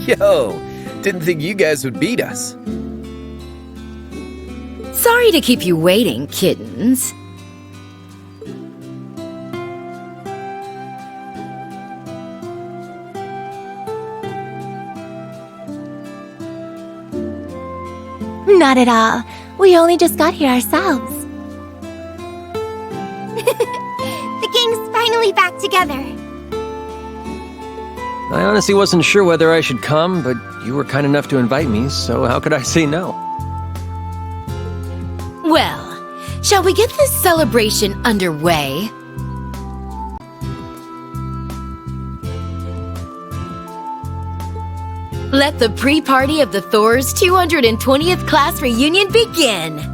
Yo, didn't think you guys would beat us. Sorry to keep you waiting, kittens. Not at all. We only just got here ourselves. The gang's finally back together. I honestly wasn't sure whether I should come, but you were kind enough to invite me, so how could I say no? Well, shall we get this celebration underway? Let the pre-party of the Thors 220th class reunion begin!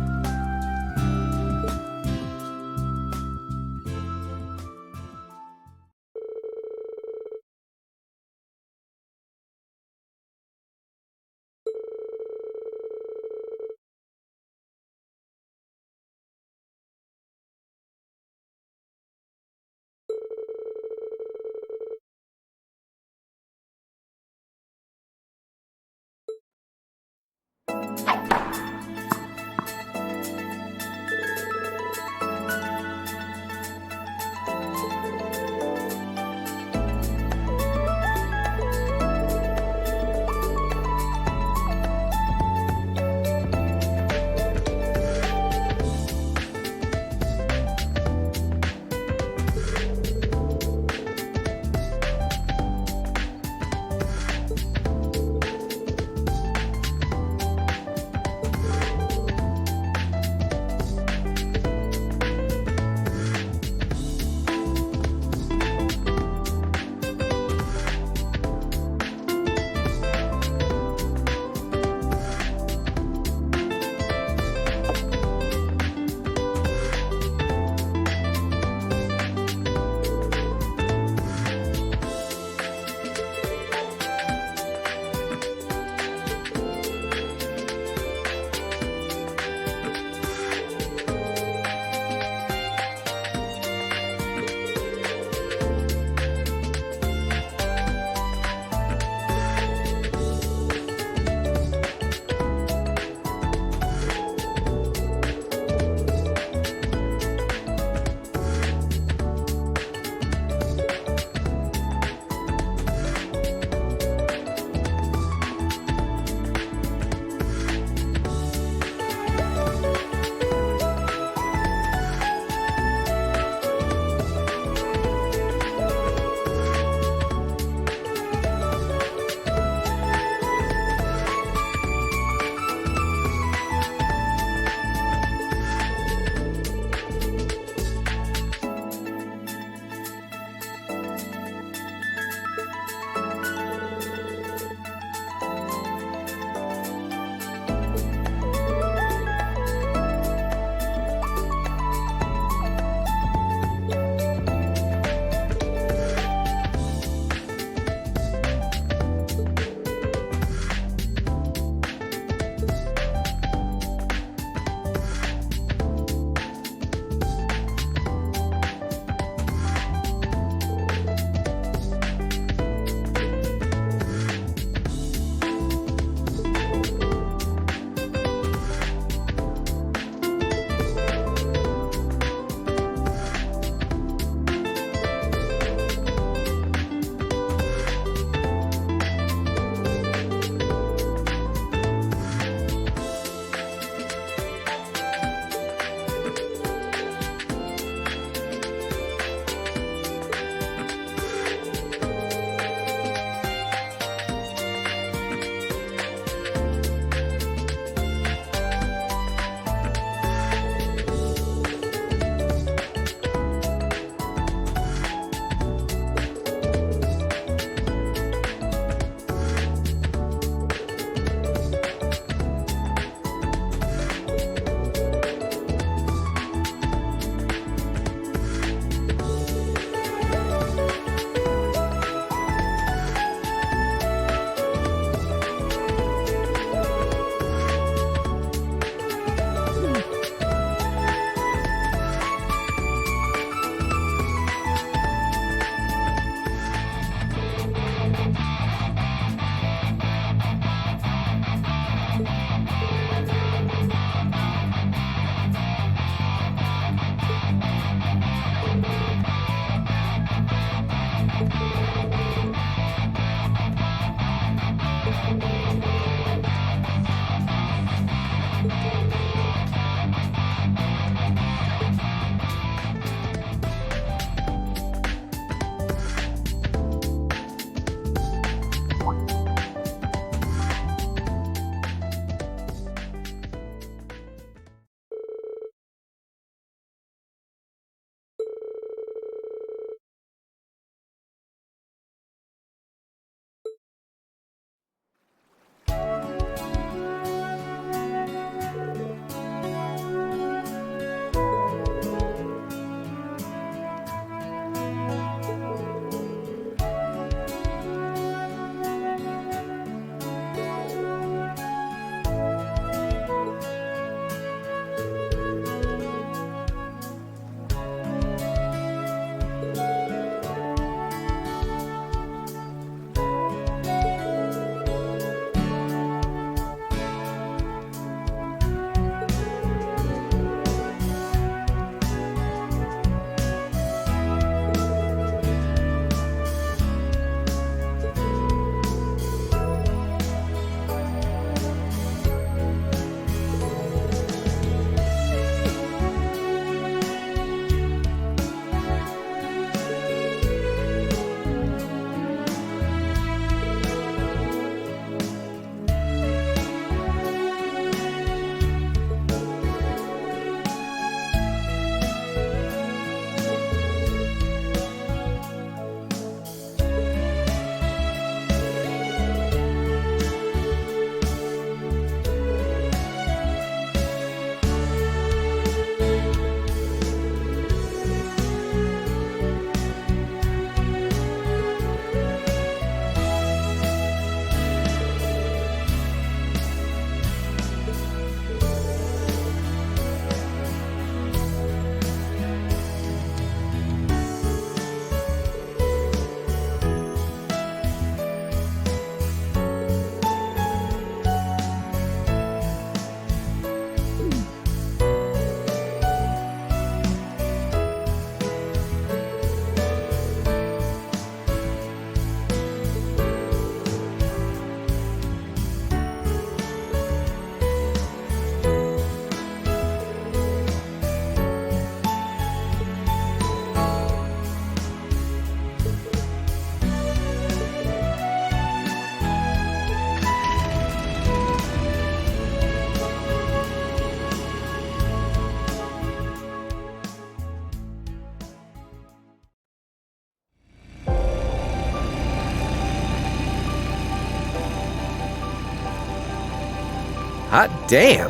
Hot damn.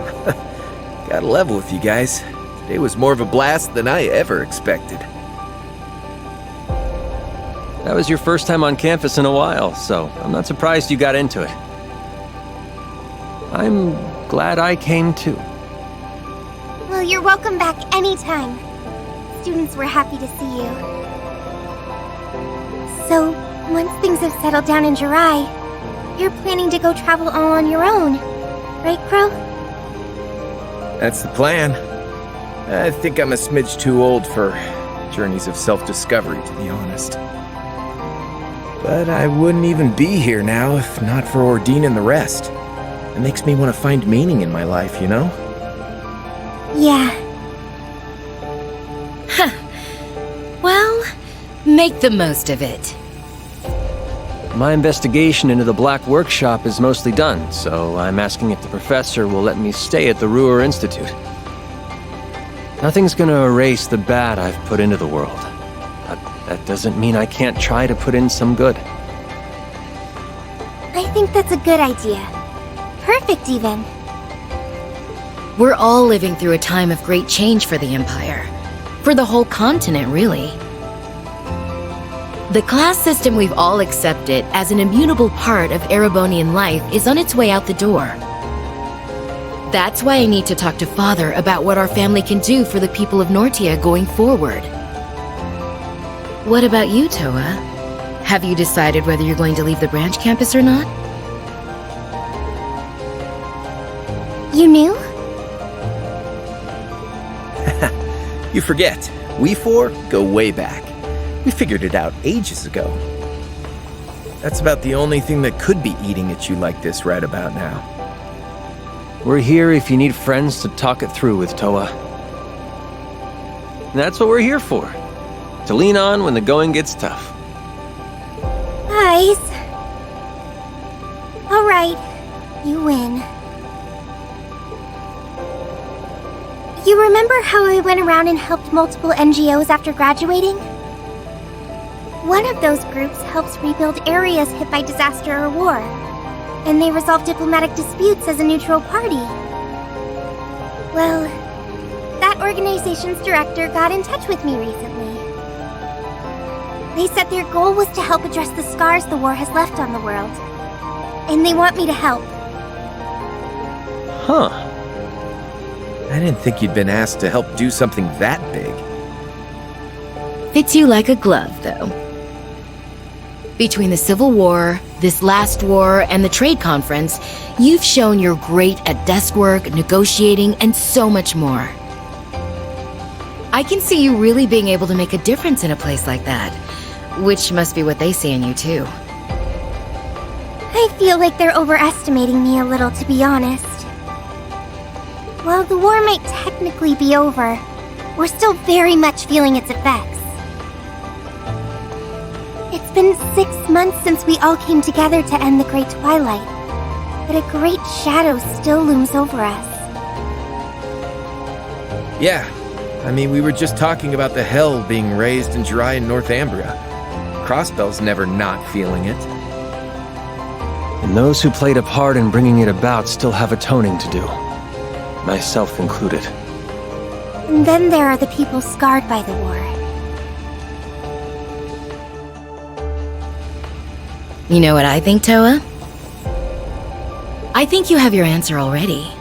Gotta level with you guys. Today was more of a blast than I ever expected. That was your first time on campus in a while, so I'm not surprised you got into it. I'm glad I came too. Well, you're welcome back anytime. Students were happy to see you. So, once things have settled down in Jirai, you're planning to go travel all on your own, right, Crow? That's the plan. I think I'm a smidge too old for journeys of self-discovery, to be honest. But I wouldn't even be here now if not for Ordine and the rest. It makes me want to find meaning in my life, you know? Yeah. Well, make the most of it. My investigation into the Black Workshop is mostly done, so I'm asking if the professor will let me stay at the Ruhr Institute. Nothing's gonna erase the bad I've put into the world. But that doesn't mean I can't try to put in some good. I think that's a good idea. Perfect, even. We're all living through a time of great change for the Empire. For the whole continent, really. The class system we've all accepted as an immutable part of Erebonian life is on its way out the door. That's why I need to talk to Father about what our family can do for the people of Nortia going forward. What about you, Towa? Have you decided whether you're going to leave the branch campus or not? You knew? You forget, we four go way back. We figured it out ages ago. That's about the only thing that could be eating at you like this right about now. We're here if you need friends to talk it through with, Towa. And that's what we're here for. To lean on when the going gets tough. Guys. Alright, you win. You remember how I went around and helped multiple NGOs after graduating? One of those groups helps rebuild areas hit by disaster or war, and they resolve diplomatic disputes as a neutral party. Well, that organization's director got in touch with me recently. They said their goal was to help address the scars the war has left on the world, and they want me to help. Huh. I didn't think you'd been asked to help do something that big. Fits you like a glove, though. Between the Civil War, this last war, and the trade conference, you've shown you're great at desk work, negotiating, and so much more. I can see you really being able to make a difference in a place like that, which must be what they see in you, too. I feel like they're overestimating me a little, to be honest. While the war might technically be over, we're still very much feeling its effects. It's been 6 months since we all came together to end the Great Twilight, but a great shadow still looms over us. Yeah, I mean, we were just talking about the hell being raised in Jirai and Northumbria. Crossbell's never not feeling it. And those who played a part in bringing it about still have atoning to do. Myself included. And then there are the people scarred by the war. You know what I think, Towa? I think you have your answer already.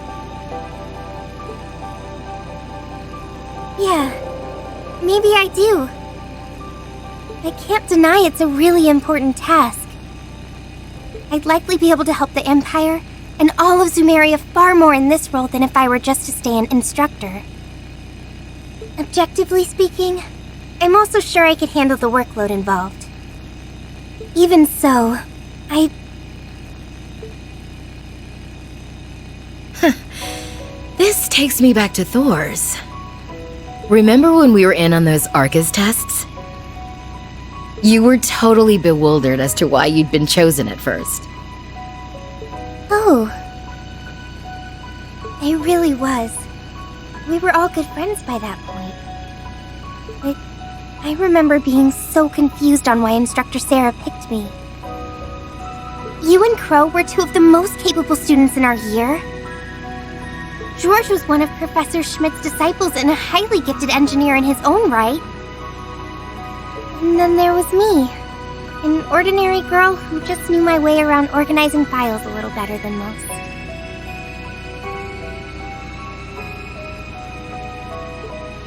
Yeah, maybe I do. I can't deny it's a really important task. I'd likely be able to help the Empire and all of Zumeria far more in this role than if I were just to stay an instructor. Objectively speaking, I'm also sure I could handle the workload involved. Even so, This takes me back to Thors. Remember when we were in on those Arcus tests? You were totally bewildered as to why you'd been chosen at first. Oh. I really was. We were all good friends by that point. But I remember being so confused on why Instructor Sarah picked me. You and Crow were two of the most capable students in our year. George was one of Professor Schmidt's disciples and a highly gifted engineer in his own right. And then there was me, an ordinary girl who just knew my way around organizing files a little better than most.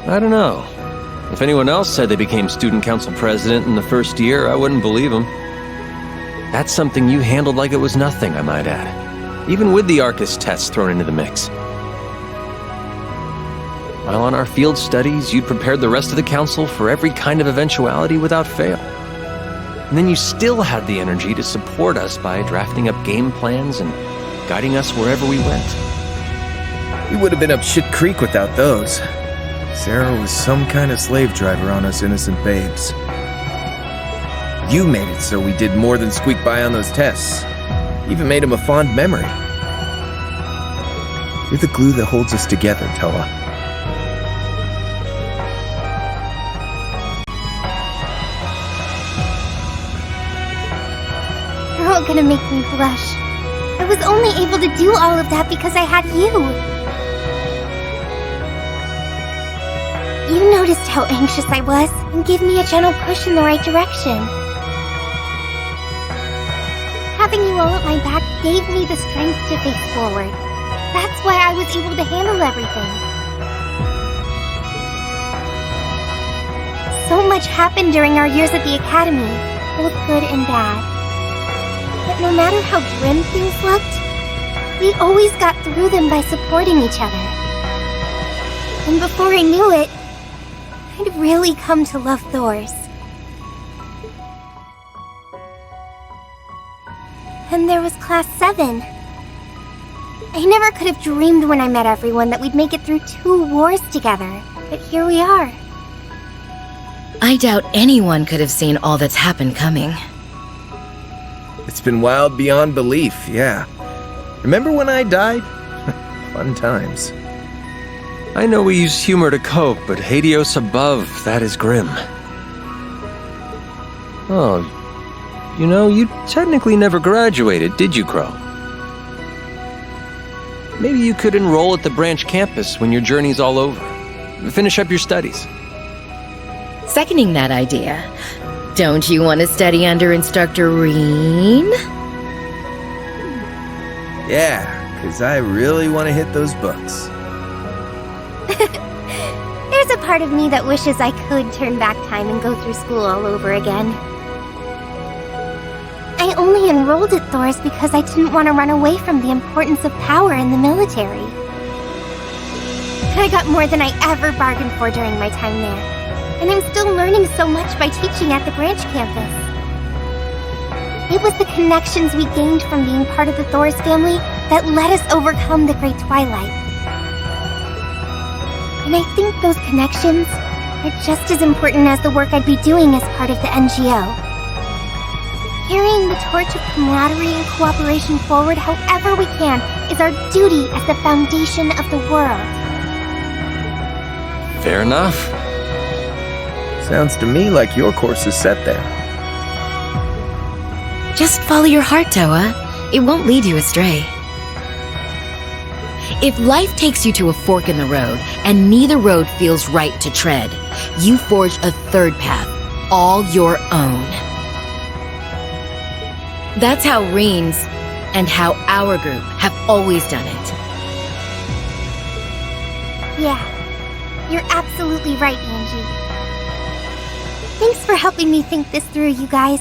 I don't know. If anyone else said they became student council president in the first year, I wouldn't believe them. That's something you handled like it was nothing, I might add. Even with the Arcus tests thrown into the mix. While on our field studies, you'd prepared the rest of the council for every kind of eventuality without fail. And then you still had the energy to support us by drafting up game plans and guiding us wherever we went. We would have been up shit creek without those. Sarah was some kind of slave driver on us innocent babes. You made it so we did more than squeak by on those tests. Even made them a fond memory. You're the glue that holds us together, Towa. You're all gonna make me blush. I was only able to do all of that because I had you. You noticed how anxious I was and gave me a gentle push in the right direction. Having you all at my back gave me the strength to face forward. That's why I was able to handle everything. So much happened during our years at the academy, both good and bad. But no matter how grim things looked, we always got through them by supporting each other. And before I knew it, I'd really come to love Thors. And there was Class 7. I never could have dreamed when I met everyone that we'd make it through 2 wars together, but here we are. I doubt anyone could have seen all that's happened coming. It's been wild beyond belief, yeah. Remember when I died? Fun times. I know we use humor to cope, but Hades above, that is grim. Oh, you know, you technically never graduated, did you, Crow? Maybe you could enroll at the branch campus when your journey's all over. Finish up your studies. Seconding that idea. Don't you want to study under Instructor Reen? Yeah, because I really want to hit those books. There's a part of me that wishes I could turn back time and go through school all over again. I only enrolled at Thors because I didn't want to run away from the importance of power in the military. I got more than I ever bargained for during my time there, and I'm still learning so much by teaching at the branch campus. It was the connections we gained from being part of the Thors family that let us overcome the Great Twilight. And I think those connections are just as important as the work I'd be doing as part of the NGO. Carrying the torch of camaraderie and cooperation forward however we can is our duty as the foundation of the world. Fair enough. Sounds to me like your course is set there. Just follow your heart, Towa. It won't lead you astray. If life takes you to a fork in the road, and neither road feels right to tread, you forge a third path, all your own. That's how Reen's and how our group have always done it. Yeah, you're absolutely right, Angie. Thanks for helping me think this through, you guys.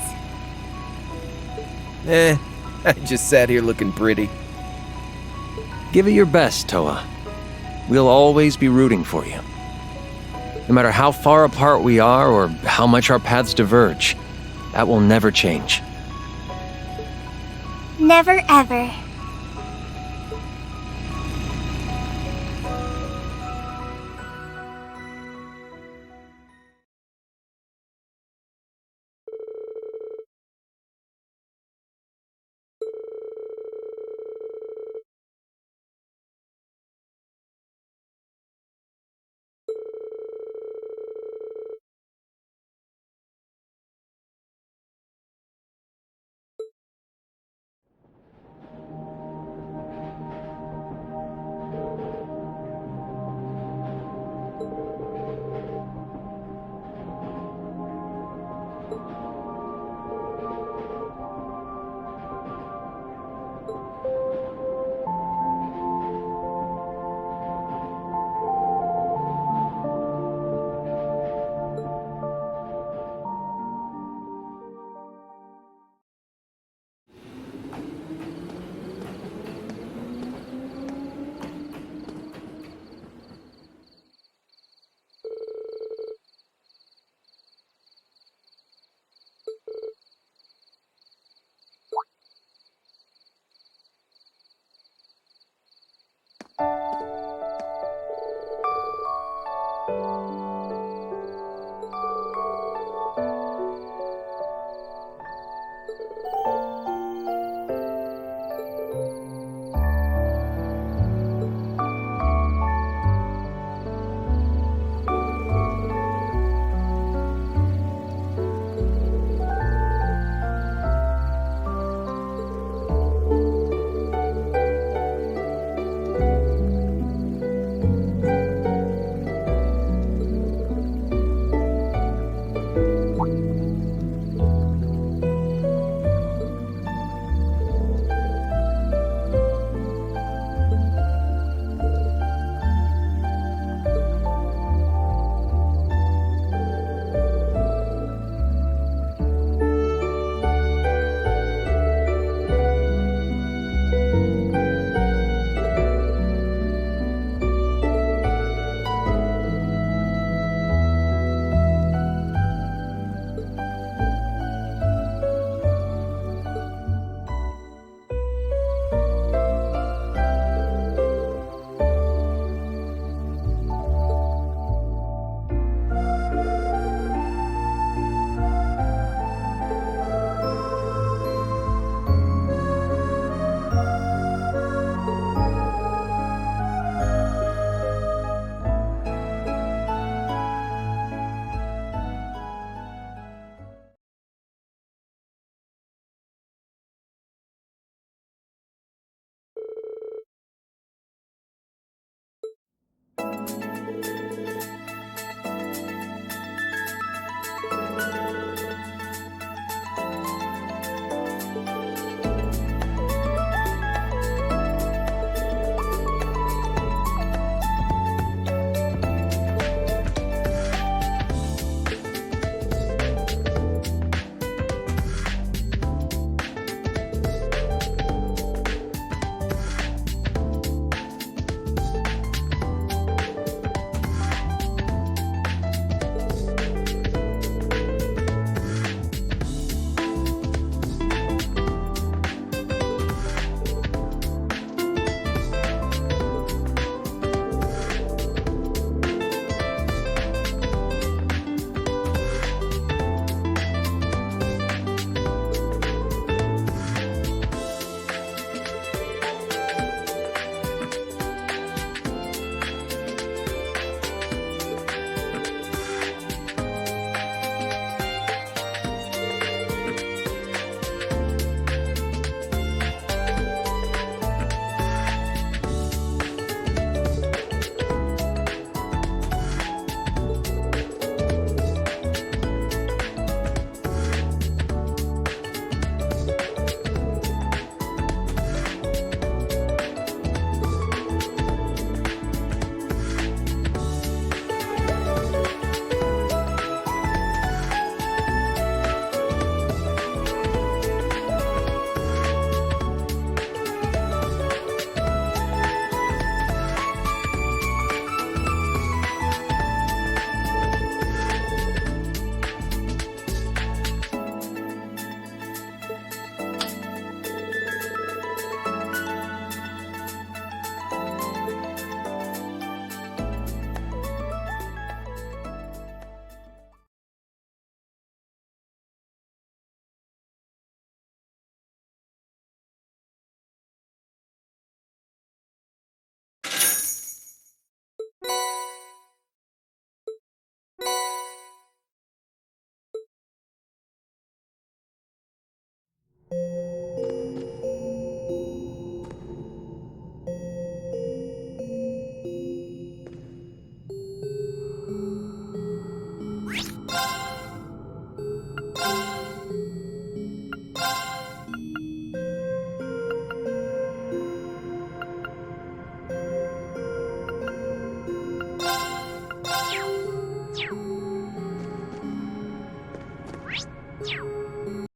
I just sat here looking pretty. Give it your best, Towa. We'll always be rooting for you. No matter how far apart we are or how much our paths diverge, that will never change. Never ever.